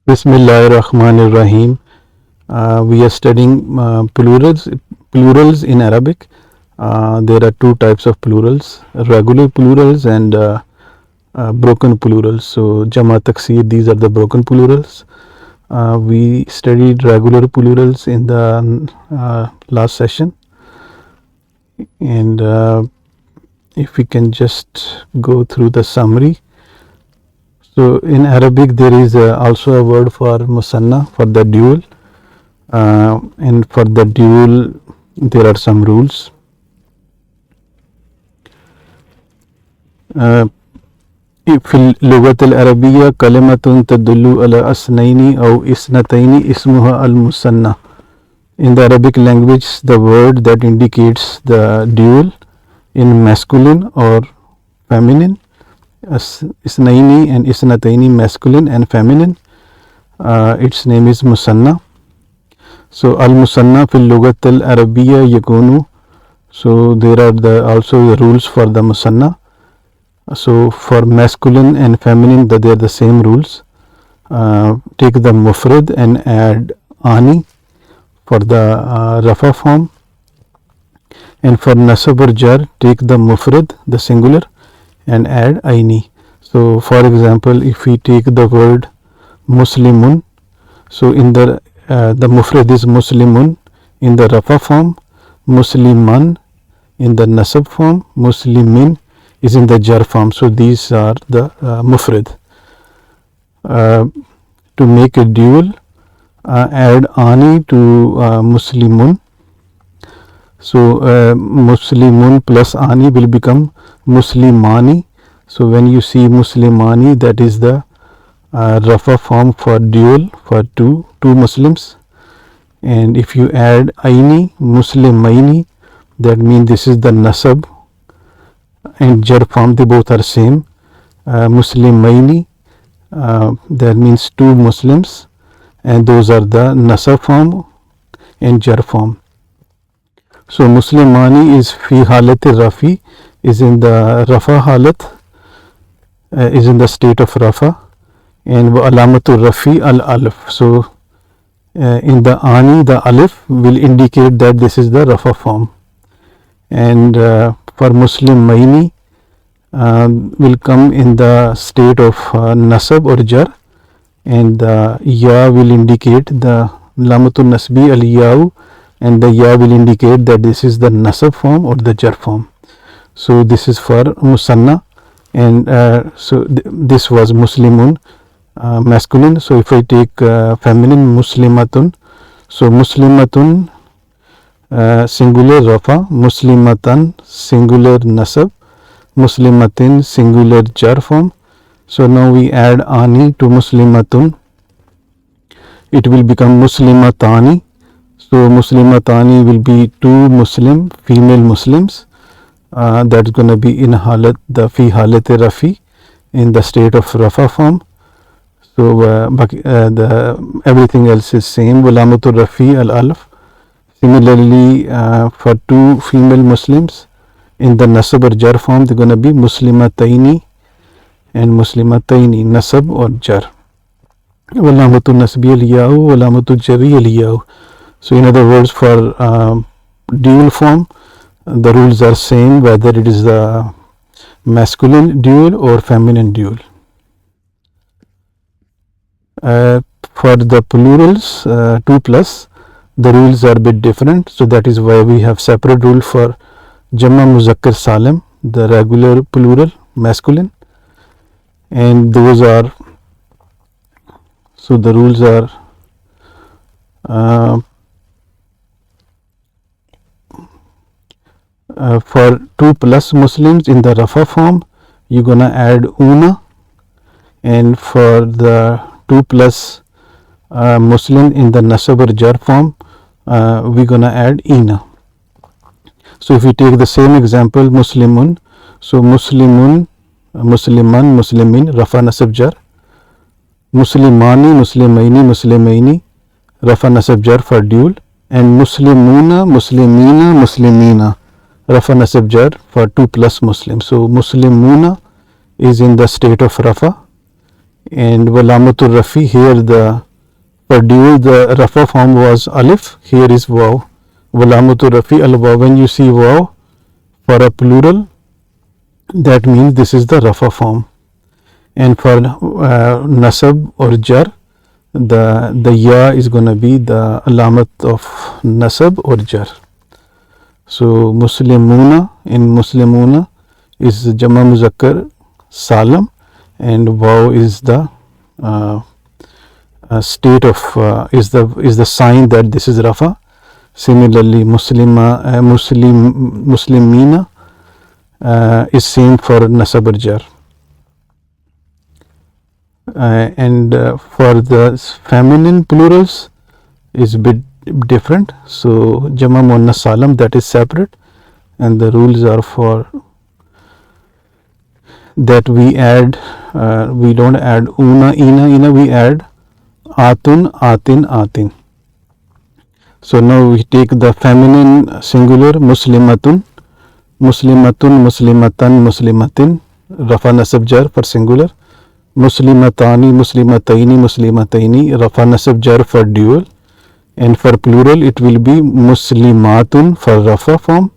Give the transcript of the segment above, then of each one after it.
Bismillahirrahmanirrahim. We are studying plurals in Arabic. There are two types of plurals: regular plurals and broken plurals. So Jama Taksir, these are the broken plurals. We studied regular plurals in the last session, and if we can just go through the summary. So in Arabic there is also a word for musanna, for the dual, and for the dual there are some rules. في اللغة العربية كلمة تدل على اثنين أو اثنتين اسمها المثنى. In the Arabic language, the word that indicates the dual in masculine or feminine, اثنين and اثنتين, masculine and feminine, its name is musanna. So al-musanna في اللغة العربية يكون. So there are also the rules for the musanna. So for masculine and feminine, they are the same rules. Take the mufrad and add ani for the rafa form, and for nasab or jar, take the mufrad, the singular, and add aini. So for example, if we take the word muslimun, so in the mufrad is muslimun in the rafa form, musliman in the nasab form, muslimin is in the jar form. So these are the mufrad. To make a dual, add ani to muslimun. So muslimun plus ani will become muslimani. So when you see muslimani, that is the rafa form for dual for two Muslims. And if you add aini, muslimaini, that means this is the nasab and jar form, they both are same. Muslimaini, that means two Muslims, and those are the nasab form and jar form. So muslimani is fi halat rafi, is in the rafa halat, is in the state of rafa, and alamatu rafi al alif. So in the ani, the alif will indicate that this is the rafa form, and for muslimaini will come in the state of nasab or jar, and the ya will indicate the lamatul nasbi al yau, and the ya will indicate that this is the nasab form or the jar form. So this is for musanna, and so this was muslimun, masculine. So if I take feminine, muslimatun, so muslimatun singular rafa, muslimatan singular nasab, muslimatin singular jar form. So now we add ani to muslimatun, it will become muslimatani. So muslimatani will be two Muslim female Muslims, that's going to be in halat, the fi halat rafi, in the state of rafa form. So everything else is same, walamatul rafi al alf. Similarly, for two female Muslims in the nasab or jar form, they're going to be muslimataini and muslimataini, nasab or jar. Walamatul nasbi al yau, walamatul jari al yau. So in other words, for dual form, the rules are same whether it is the masculine dual or feminine dual. For the plurals, 2 plus, the rules are a bit different. So that is why we have separate rule for Jamma Muzakkar Salim, the regular plural masculine, and those are, so the rules are for 2 plus Muslims in the rafa form, you're gonna add una, and for the 2 plus Muslim in the nasab or jar form, we're gonna add ina. So if we take the same example, muslimun, so muslimun, musliman, muslimin, rafa nasab jar, muslimani, muslimaini, muslimaini, rafa nasab jar for dual, and muslimuna, muslimina, muslimina, rafa nasab jar for 2 plus Muslims. So muslimuna is in the state of rafa, And walamatul rafi, here the for dual the rafa form was alif, here is waw. Walamatul rafi al waw. When you see waw for a plural, that means this is the rafa form. And for nasab or jar, the ya is going to be the alamat of nasab or jar. So muslimuna, in muslimuna is jama muzakkar salam, and waw is the state of is the sign that this is rafa. Similarly, muslimina is same for nasab or jar. And for the feminine plurals is a bit different. So jama muannas salam, that is separate, and the rules are for that we add we don't add una ina, we add atun atin atin. So now we take the feminine singular muslimatun muslimatan muslimatin, rafa nasab jar for singular. Muslimatani muslimataini, rafa nasab jar for dual. And for plural it will be muslimatun for rafa form,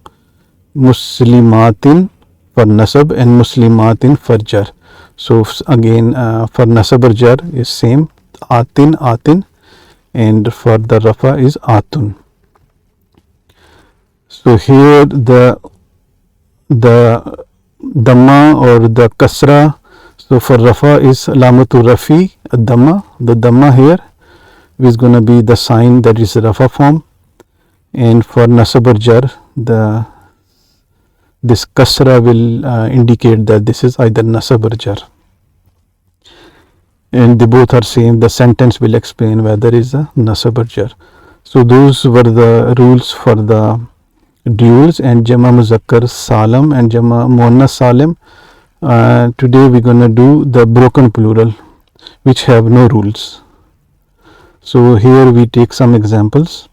muslimatin for nasab, and muslimatin for jar. So again for nasab or jar is same, atin, and for the rafa is atun. So here the dhamma or the kasra, so for rafa is alamatul rafi, dhamma. The dhamma here is going to be the sign that is rafa form, and for nasab or jar this kasra will indicate that this is either nasab or jar, and they both are same. The sentence will explain whether is a nasab or jar. So those were the rules for the duals and jama muzakkar salam and jama muannas salim. Today we're going to do the broken plural, which have no rules. So here we take some examples.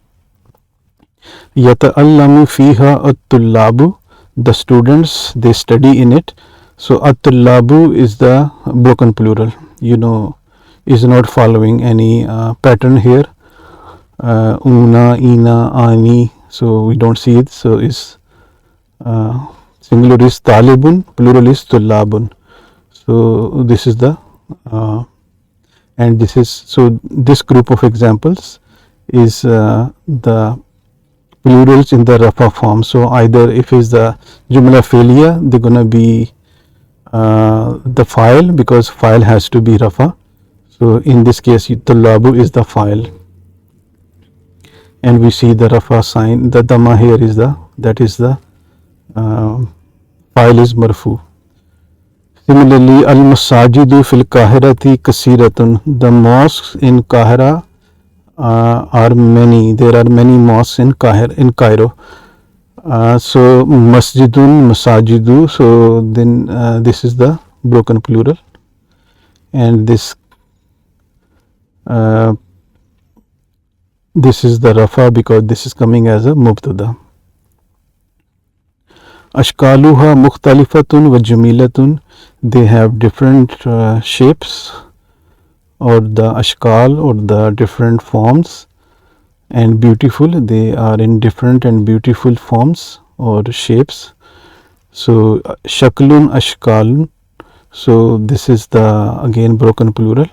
Yata'allamu fiha at-tullabu, the students they study in it. So at-tullabu is the broken plural, is not following any pattern here. Una, ina, ani, so we don't see it. So is singular is talibun, plural is tullabun. So this is the and this is, so this group of examples is the plurals in the rafa form. So either if is the jumla fi'liya, they're going to be the file, because file has to be rafa. So in this case tullabu is the file, and we see the rafa sign. The dhamma here is that is the file is marfu. Similarly, al masajidu fil kahirati kasiratun, the mosques in Kahira are many. There are many mosques in Cairo. So masjidun, masajidu, so then this is the broken plural, and this is the rafa because this is coming as a mubtada. Ashkaluha mukhtalifatun wa jamilatun, they have different shapes, or the ashkal, or the different forms, and beautiful, they are in different and beautiful forms or shapes. So shaklun ashkalun, so this is the again broken plural.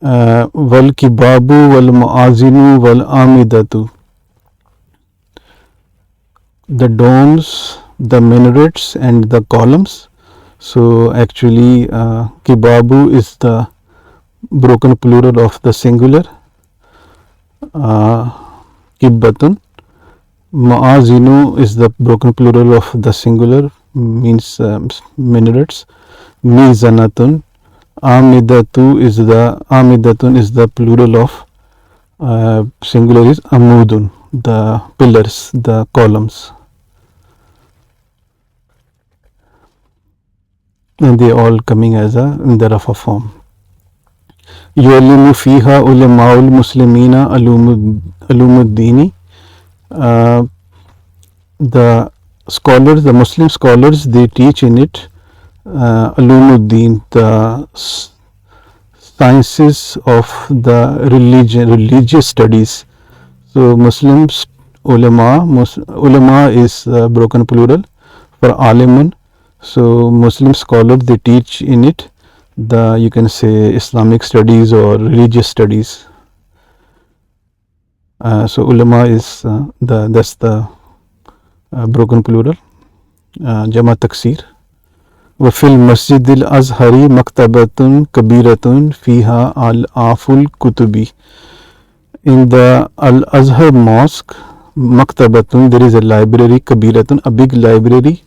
Wal kibabu wal muazinu wal amidatu, the domes, the minarets, and the columns. So actually kibabu is the broken plural of the singular, kibbatun. Muazinu is the broken plural of the singular, means minarets. Mizanatun. Amidatun is the plural of singular is amudun, the pillars, the columns, and they all coming as in the rafa form. Yu'allimu fiha ulama'ul muslimina alumuddini, the scholars, the Muslim scholars, they teach in it Ulumuddin, the sciences of the religious studies. So Muslims, ulama is broken plural for alimun. So Muslim scholars, they teach in it the, you can say, Islamic studies or religious studies. So ulama is that's the broken plural. Jama taksir. वफ़िल मस्जिदिल अज़हरी मकतबतुन कबीरतुन फ़ीहा अल आफुल कुतुबी. In the Al Azhar Mosque, Maktabatun, there is a library, Kabiratun, a big library.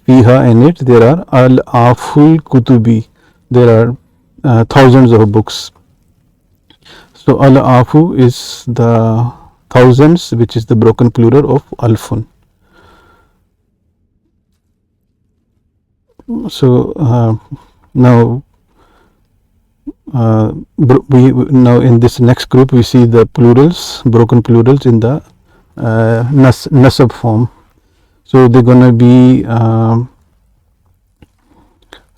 Fiha, in it, there are Al Aful Kutubi, there are thousands of books. So Al Afu is the thousands, which is the broken plural of Alfun. So now now in this next group we see the plurals, broken plurals in the nasab form. So they're gonna be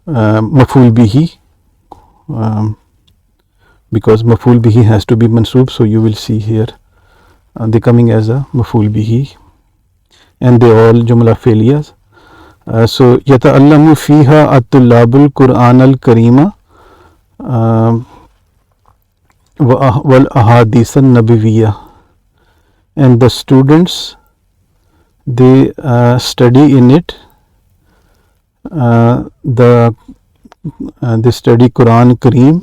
maf'ul bihi, because maf'ul bihi has to be mansub. So you will see here they coming as a maf'ul bihi, and they all jumla failures. So yata'allamu fiha at-tullabul Qur'an al-Karima wal ahadith an-nabawiyya, and the students, they study in it they study Quran Kareem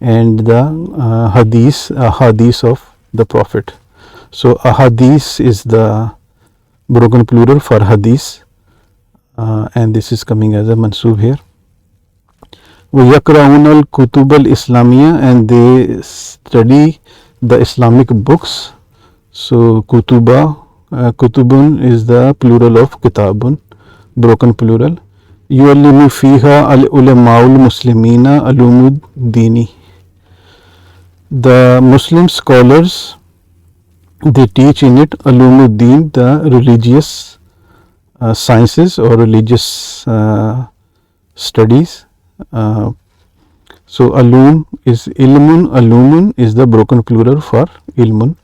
and the hadith of the Prophet. So ahadith is the broken plural for hadith, and this is coming as a mansub here. وَيَقْرَؤُونَ الْكُتُبَ الْإِسْلَامِيَّةَ, and they study the Islamic books. So kutuba, kutubun is the plural of kitabun, broken plural. يُعَلِّمُ فِيهَا الْعُلَمَاءُ الْمُسْلِمِينَ عُلُومُ الدِّينِ. The Muslim scholars, they teach in it ulumuddin, the religious sciences or religious studies. So alum is ilmun, alumun is the broken plural for ilmun.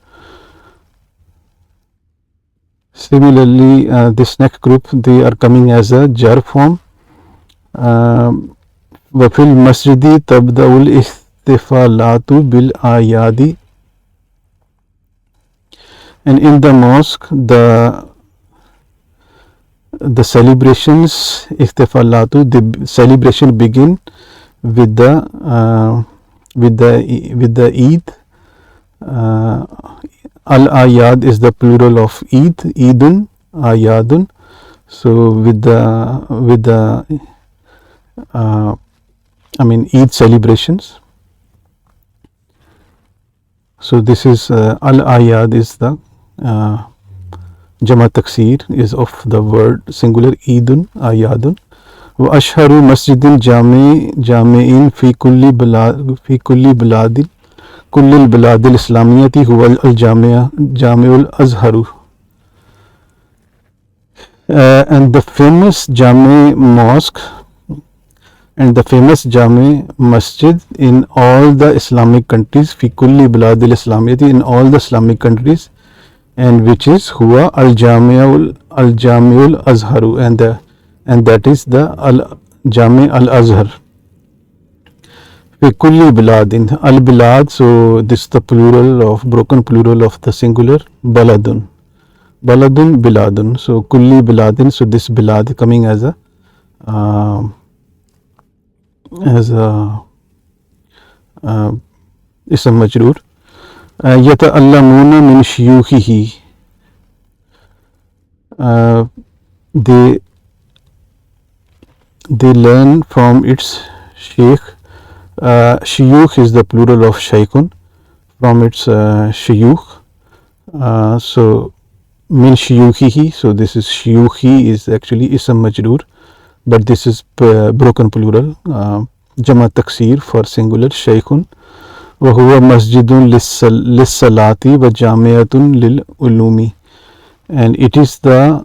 Similarly, this next group, they are coming as a jar form. Wafil masjidi tabda'ul istifalatu bil ayadi, and in the mosque the celebrations, istifalatu, the celebration begin with the Eid. Al ayad is the plural of Eid, Eidun, ayadun. So with the Eid celebrations. So this is al ayad is the Jama taksir is of the word singular Eidun, ayadun. Wa ashharu masjidin jami'in fi kulli biladil islamiyati huwa al jami'ul azharu. And the famous Jami mosque and the famous Jami masjid in all the Islamic countries, fi kulli biladil islamiyati, in all the Islamic countries, and which is huwa al jami'ul azharu, and that is the al jami al azhar. Fi kulli biladin, al bilad, so this is the plural of broken plural of the singular baladun, biladun. So kulli biladin, so this bilad coming as a ism majroor. Yata'allamuna min shuyukhihi, they learn from its sheikh. Shuyukh is the plural of shaykhun, from its shuyukh. So min shuyukhihi, so this is shuyukhi is actually ism majroor, but this is broken plural, jama taksir for singular shaykhun. wa huwa masjidun lis-salati wa jami'atun lil-ulumi, and it is the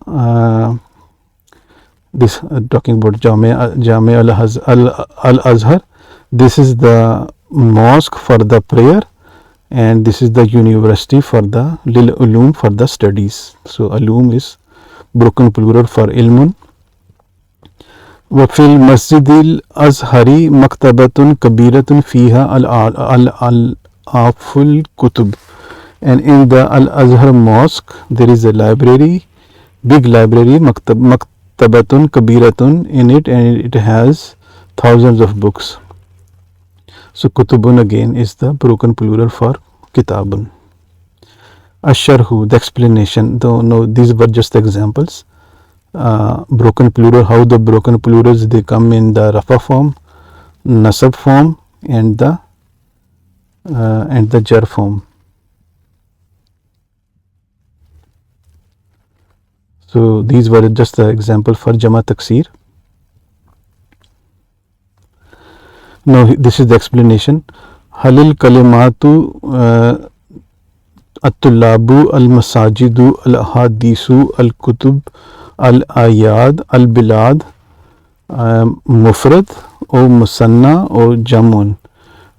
This talking about Jami al Azhar. This is the mosque for the prayer, and this is the university for the lil ulum for the studies. So ulum is broken plural for ilmun. وفي المسجد الأزهري مكتبة كبيرة فيها الآلاف الكتب. And in the Al-Azhar mosque there is a library, big library, maktabatun kabiratun in it, and it has thousands of books. So kutubun again is the broken plural for kitabun. Asharhu, the explanation. Though no, these were just examples. Broken plural, how the broken plurals they come in the rafa form, nasab form, and the jar form. So these were just the example for Jama Taksir. Now this is the explanation. Halil kalimatu at-tullabu al-masajidu al-ahadisu al-kutub al-ayad al-bilad mufrad or musanna or jamun.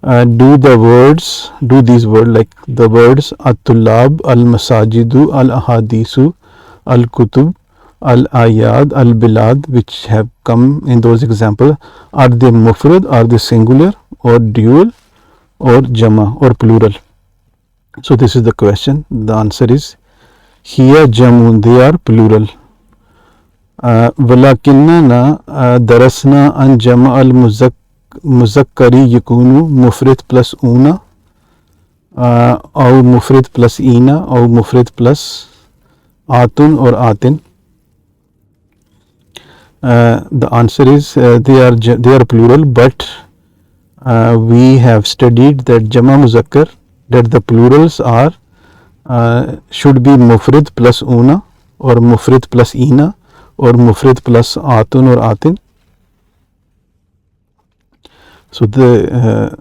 Do these words like the words at-tullab al-masajidu al-ahadisu al-kutub al-ayad al-bilad which have come in those examples, are they mufrad, are they singular or dual or jama or plural? So this is the question. The answer is hiya jamun, they are plural. Walakinnana darasna an jama al-muzakkari yakunu mufrad plus una or mufrad plus ina or mufrad plus atun or atin. The answer is they are plural, but we have studied that jama muzakkar, that the plurals are should be mufrad plus una or mufrad plus ina or mufrad plus atun or atin. So the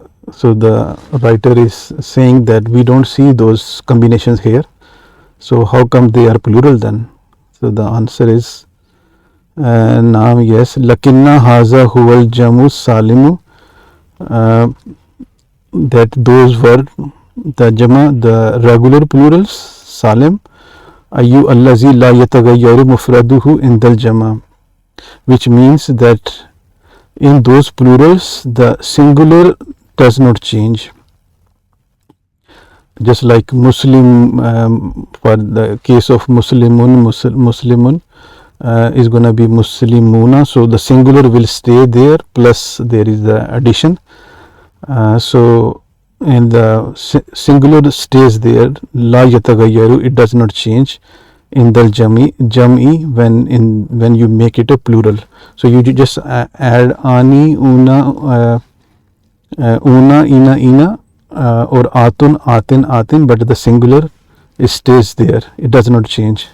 writer is saying that we don't see those combinations here. So how come they are plural then? So the answer is naam, yes. Lakinna haza huwal jamu salimu, that those were the jama, the regular plurals, salim. Ayu allazi la yatagayyaru mufraduhu indal jama, which means that in those plurals the singular does not change. Just like Muslim, for the case of Muslimun is going to be Muslimuna, so the singular will stay there plus there is the addition. So and the singular stays there, la yatagayyaru, it does not change in the jam'i when you make it a plural. So you just add ani, una, ina or atun, atin, but the singular stays there, it does not change.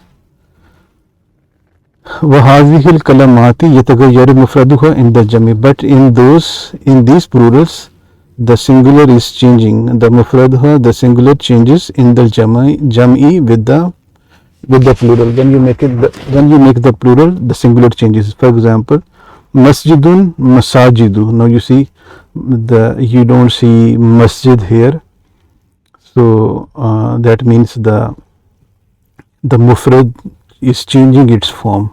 وَهَذِهِ الْكَلَمَاتِ يَتَغَيَّرُ مُفْرَدُهَا إِنْ the jami, but in these plurals the singular is changing, the mufradha, the singular changes in the jam'i with the plural. When you make the plural, the singular changes. For example, masjidun, masajidu. Now you see you don't see masjid here, so that means the mufrad is changing its form,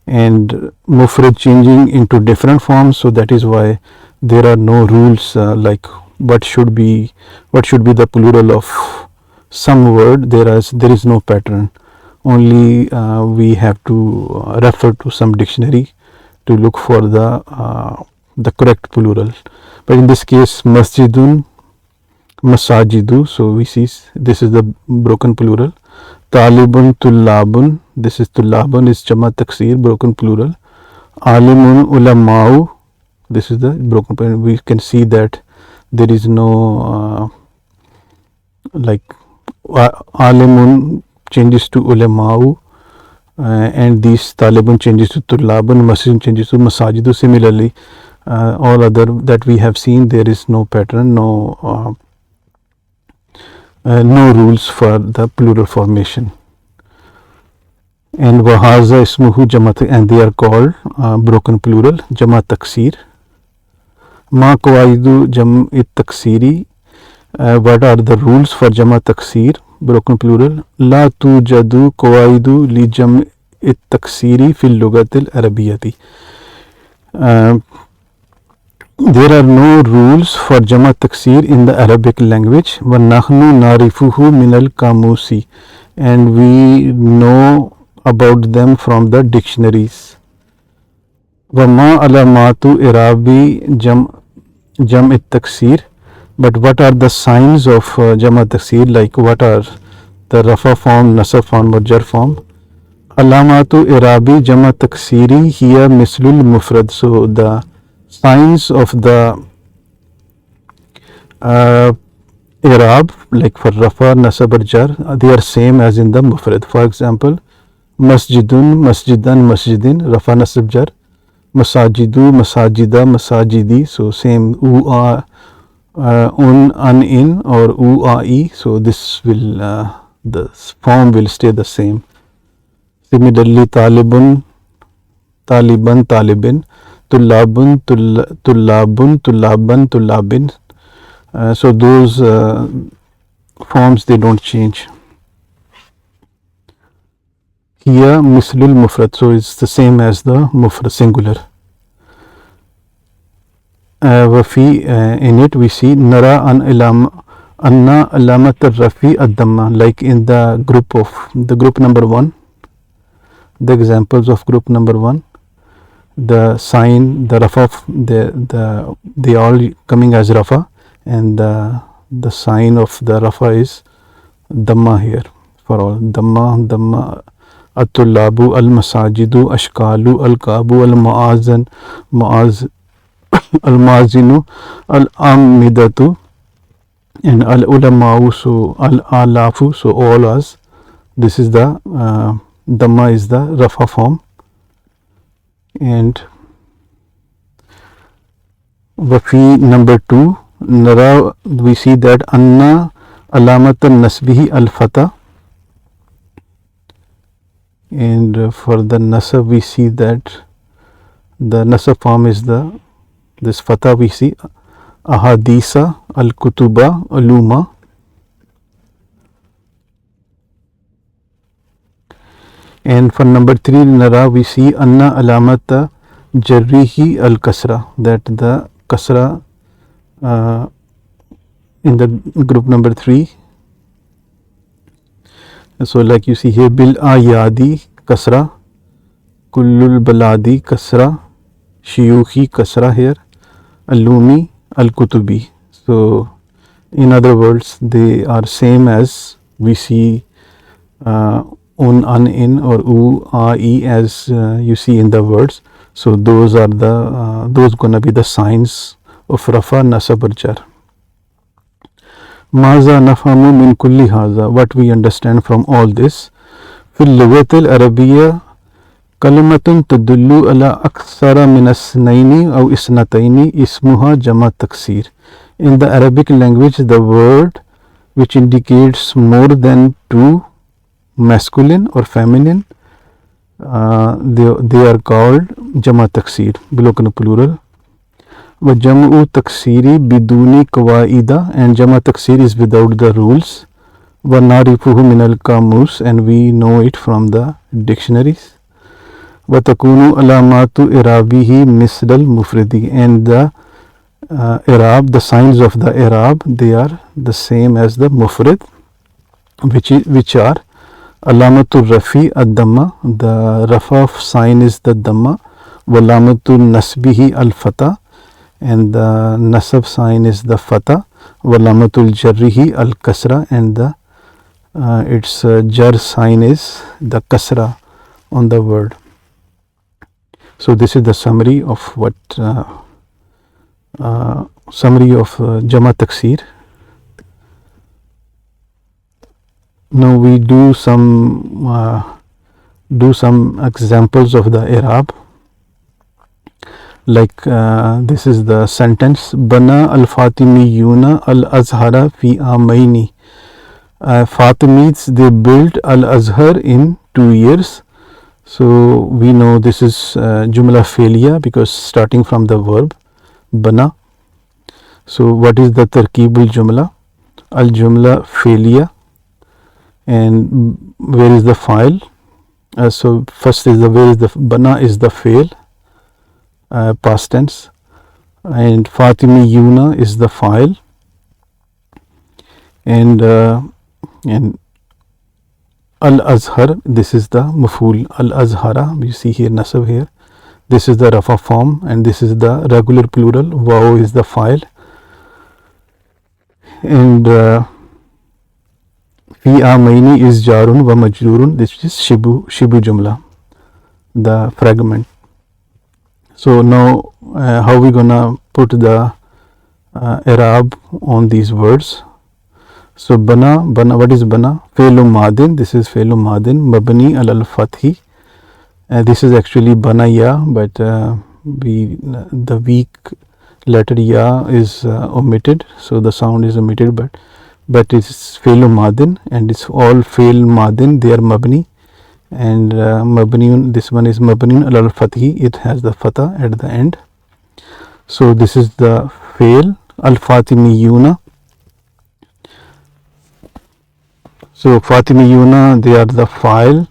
and mufrad changing into different forms. So that is why there are no rules like what should be the plural of some word. There is no pattern. Only we have to refer to some dictionary to look for the correct plural. But in this case, masjidun, masajidu. So we see this is the broken plural. Talibun, tullabun. This is tullabun is jama taksir, broken plural. Alimun, ulamau. This is the broken plural. We can see that there is no like alimun changes to ulamau, and these talibun changes to tullabun, masjidun changes to masajidu. Similarly, all other that we have seen, there is no pattern, no rules for the plural formation. and wahaza ismuhu jama, and they are called broken plural jama taksir. Ma qawaidu jam it taksiri, what are the rules for jama taksir broken plural? La tujadu qawaidu li jam it taksiri fil lugatil arabiyati. There are no rules for jama taksir in the Arabic language. Wa nahnu narifuhu minal kamusi, and we know about them from the dictionaries. Wa ma alamatu irabi jam it taksir, but what are the signs of jama taksir, like what are the rafa form, nasab form or jar form? Alamatu irabi jama taksiri hiya mislul mufrad. So the signs of the irab, like for rafa, nasab or jar, they are same as in the mufrad. For example, masjidun, masjidan, masjidin, rafa, nasab, jar. Masajidu, masajida, masajidi, so same u, a, un, an, in, or u, a, e, so this will the form will stay the same. Similarly, talibun, taliban, talibin, tullabun, tullabun, tullaban, tullabin, so those forms, they don't change. Here mislul mufrad, so it's the same as the mufrad singular. Wafi, in it we see nara an anna alamat rafi ad-damma, like in the group number 1, the examples of group number 1, the sign, the rafa, they all coming as rafa, and the sign of the rafa is damma here for all. Damma, at-tullabu, al-masajidu, ashkalu, al-kabu, al-ma'azan, al-mazinu, al-amidatu, and al-ulamau, so al-alafu, so all as this is the damma is the rafa form. And wafi number 2, nara, we see that anna alamat nasbihi al-fata, and for the nasab we see that the nasab form is this fata, we see ahadisa, al-kutuba, aluma. And for number 3 nara, we see anna alamata jarrihi al-kasra, that the kasra in the group number 3. So like you see here, bil ayadi kasra, kullul baladi kasra, shiyukhi kasra here, alumi, al-kutubi. So in other words, they are same as we see un, an, in, or u, a, e, as you see in the words. So those are the those gonna be the signs of rafa, nasab or jar. Maza nafhamu min kulli haza, what we understand from all this. Fil lughatil arabiyya kalimatun tadullu ala akthara min asnaini aw isnataini ismuha jama taksir. In the Arabic language, the word which indicates more than 2 masculine or feminine, they are called jama taksir, broken plural. Wa jam'u taksiri biduni qawaida, and jama taksir is without the rules. Wa narifuhu min al-kamus, and we know it from the dictionaries. Wa takunu alamatu irabihi misl al-mufridi, and the irab, the signs of the irab, they are the same as the mufrid, which are alamatul rafi ad-damma, the rafa sign is the damma, wa alamatul nasbihi al-fata, and the nasab sign is the fata, wa alamatul jarrihi al-kasra, and the its jar sign is the kasra on the word. So this is the summary of what jama taksir. Now we do some examples of the i'rab. Like this is the sentence, Bana al-Fatimiyuna al-Azhara fi amaini. Fatimids, they built Al-Azhar in 2 years. So we know this is jumla felia because starting from the verb bana. So what is the tarkibul jumla? Al jumla felia. And where is the file? So first is the where is the bana is the fail, past tense, and Fatimi Yuna is the file, and Al Azhar, this is the maful Al Azhara. You see here nasab here. This is the rafa form, and this is the regular plural. Wow is the file, and fi amaini is jarun wa majrurun. This is shibu jumla, the fragment. So now how we gonna put the i'rab on these words? So bana, what is bana? Fe'lu madin, this is fe'lu madin, mabni al fathi. This is actually bana ya, but the weak letter ya is omitted, so the sound is omitted, but it's fe'lu madin, and it's all fe'l madin, they are mabni, and mabniun, this one is mabniun al fathi, it has the fatha at the end. So this is the fe'l al fatimiyuna. So Fatimiyuna, they are the file,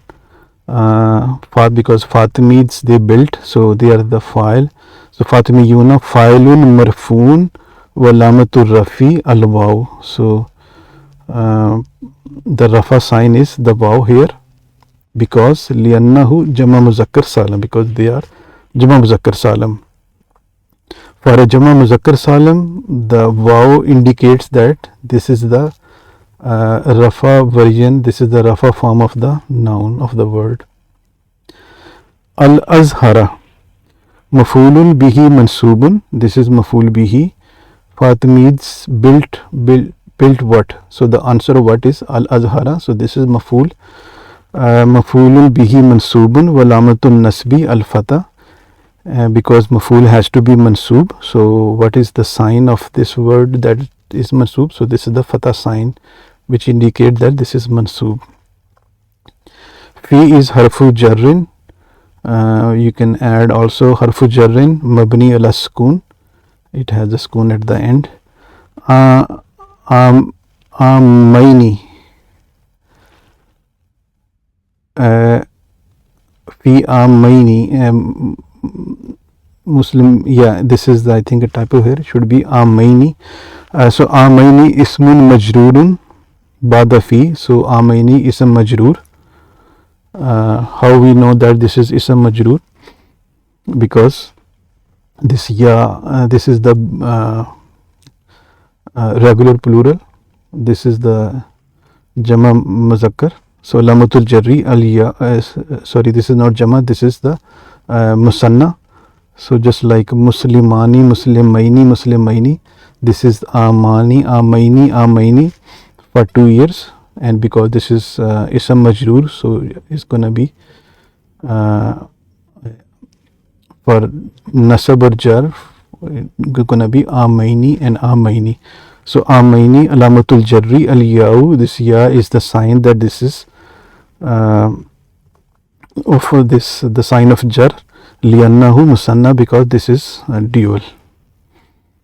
because Fatimids they built, so they are the file. So Fatimiyuna filun marfoon wa lamatur rafi al waw. So the rafa sign is the waw here, because liannahu jama muzakkar salam, because they are jama muzakkar salam. For a jama muzakkar salam, the waw indicates that this is the rafa version, this is the rafa form of the noun of the word. Al azhara, mafulun bihi mansubun, this is maful bihi. Fatimids built what? So the answer of what is al azhara. So this is maful. Mafulun bihi mansubun wa lamatun nasbi al fata, because maful has to be mansub. So what is the sign of this word that is mansub? So this is the fatha sign, which indicate that this is mansub. Fi is harfu jarrin. You can add also harfu jarrin mabni ala sukun. It has a sukun at the end. Amaini. Fi amaini. Muslim, yeah, this is the, I think a typo here, it should be amaini. So amaini ismun majrurun bada fi. So amaini is a majroor. How we know that this is ism majroor? Because this ya, this is the regular plural, this is the jama muzakkar. So lamatul jarri al ya, sorry, this is not jama, this is the musanna. So just like muslimani, muslimaini, this is amani, amaini for 2 years, and because this is ism majroor, so it's gonna be for nasab or jar, gonna be amaini and amaini. So amaini alamatul jarri al ya'u, this ya is the sign that this is of this, the sign of jar, liannahu musanna, because this is dual.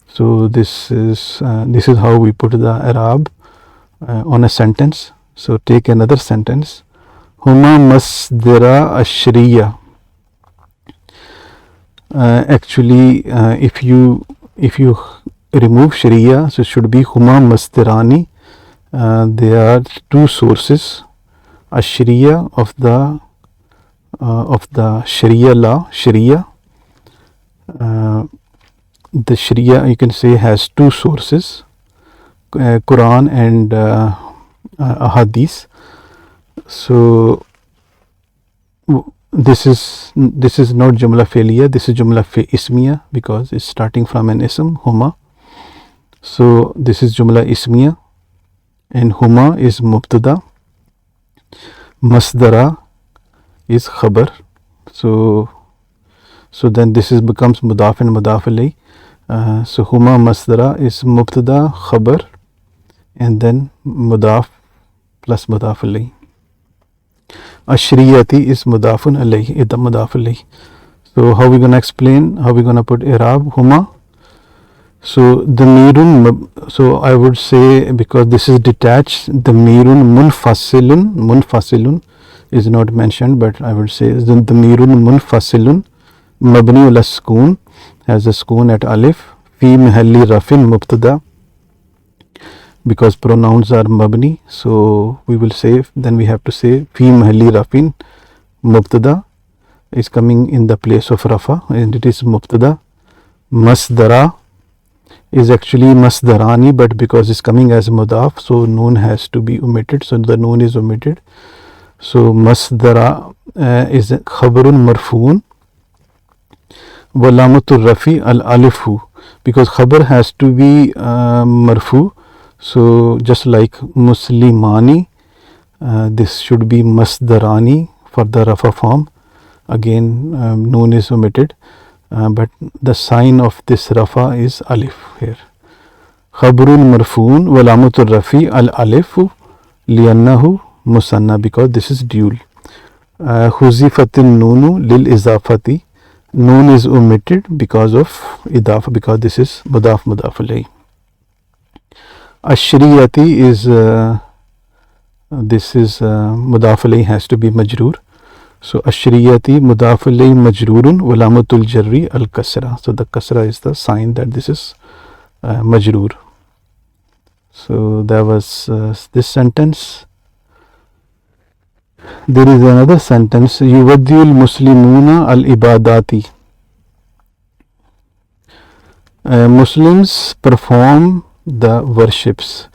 So this is how we put the i'rab on a sentence. So take another sentence. Huma masdara ashriya. Actually, if you remove shariya, so it should be huma masdarani. There are two sources, ashriya of the sharia law, sharia. The sharia, you can say, has two sources, Quran and ahadith. So this is not jumla fe'liya, this is jumla ismiya, because it's starting from an ism, huma. So this is jumla ismiya, and huma is mubtada, masdara is khabar. So then this is becomes mudaf and mudaf alayh. So huma masdara is mubtada, khabar, and then mudaf plus mudaf alayh. Ashriyati is mudafun alayhi, idha mudaf alayhi. So how we gonna explain, how we gonna put i'rab huma? So damirun, so I would say, because this is detached, damirun munfasilun is not mentioned, but I would say damirun munfasilun mabni ala sukoon, has a sukoon at alif, fi mahalli rafin mubtada, because pronouns are mabni, so we will say, then we have to say fi mahalli rafin, mubtada is coming in the place of rafa and it is mubtada. Masdara is actually masdarani, but because it's coming as mudaf, so noon has to be omitted, so the noon is omitted. So masdara is khabarun marfoon walamatul rafi al alifu, because khabar has to be marfu, so just like muslimani, this should be masdarani for the rafa form. Again noon is omitted, but the sign of this rafa is alif here. Khabrun marfoon walamatul rafi al alifu liannahu musanna, because this is dual. Huzifatin nunu lil izafati, noon is omitted because of idafa, because this is mudaf alayhi. Ashriyati is this is mudaf alayhi has to be majroor. So ashriyati mudaf alayhi majroorun walamatul jarri al kasra. So the kasra is the sign that this is majroor. So that was this sentence. There is another sentence, yuwaddiyul muslimuna al ibadati. Muslims perform the worships.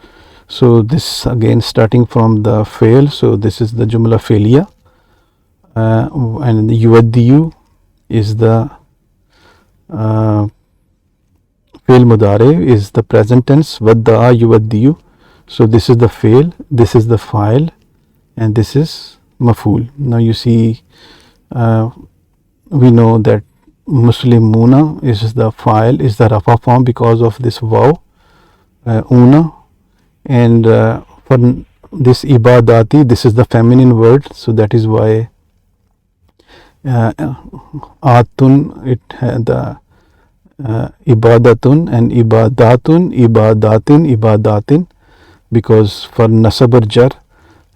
So this again starting from the fail, so this is the jumla failya, and the yuwaddiyu is the fail mudare is the present tense, wadda'a yuwaddiyu, so this is the fail, this is the file, and this is maful. Now you see, we know that muslimuna is the file, is the rafa form because of this waw, una, and for this ibadati, this is the feminine word, so that is why atun, it had the ibadatun and ibadatin, because for nasab or jar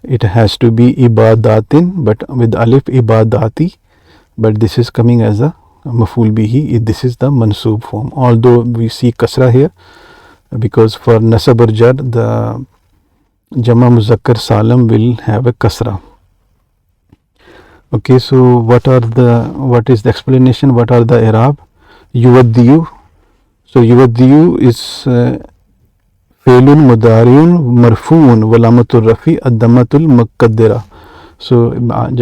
it has to be ibadatin, but with alif ibadati, but this is coming as a maful bihi, this is the mansub form, although we see kasra here, because for nasab or jar the jama muzakkar salam will have a kasra. Okay, so what is the explanation, what are the i'rab? Yuwaddiyu, so yuwaddiyu is failun mudariun marfuun walamatul rafi ad-dammatul muqaddara. So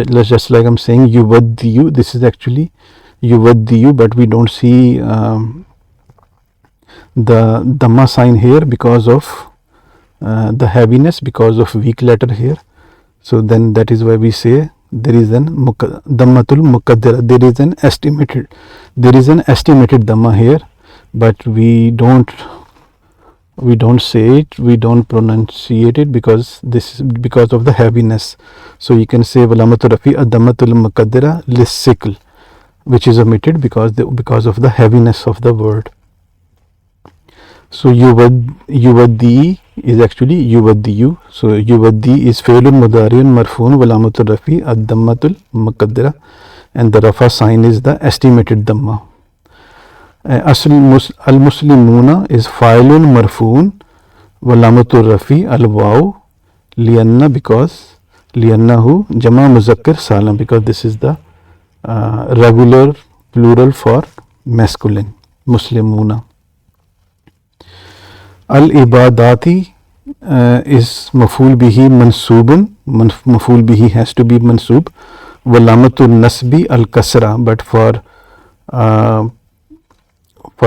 just like I'm saying yuwaddiyu, this is actually yuwaddiyu, but we don't see the dhamma sign here because of the heaviness, because of weak letter here. So then that is why we say there is an dhammatul muqaddara, there is an estimated dhamma here, but we don't say it, we don't pronunciate it, because this is because of the heaviness. So you can say walamatul rafi ad-dammatul muqaddara lis-sikl, which is omitted because of the heaviness of the word. So yuwaddi is actually yuwaddiyu. So yuwaddi is failun mudariun marfoon walamatul rafi ad-dammatul muqaddara, and the rafa sign is the estimated dhamma. Al muslimuna is failun marfoon walamatul rafi al waw lianna, because liannahu jama muzakkar salam, because this is the regular plural for masculine, muslimuna. Al ibadati is maful bihi mansubun, maful bihi has to be mansub, walamatul nasbi al kasra, but for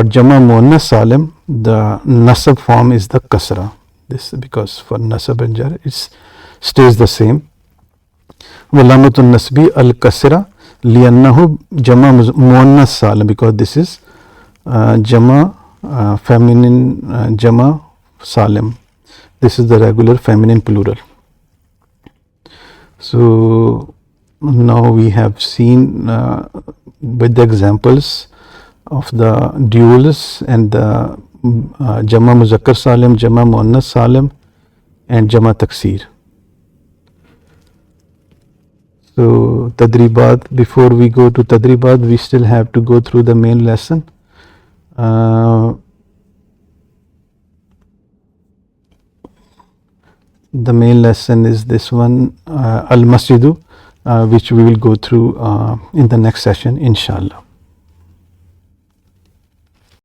jama muannas salim the nasab form is the kasra, this because for nasab and jar it stays the same. Walamatul nasbi al kasra liannahu jama muannas salim, because this is jama feminine, jama salim, this is the regular feminine plural. So now we have seen with the examples of the duals and the Jama Muzakkar Salim, Jama Muannas Salim and Jama Taksir. So Tadribat, before we go to Tadribat, we still have to go through the main lesson. The main lesson is this one, Al Masjidu, which we will go through in the next session, inshallah.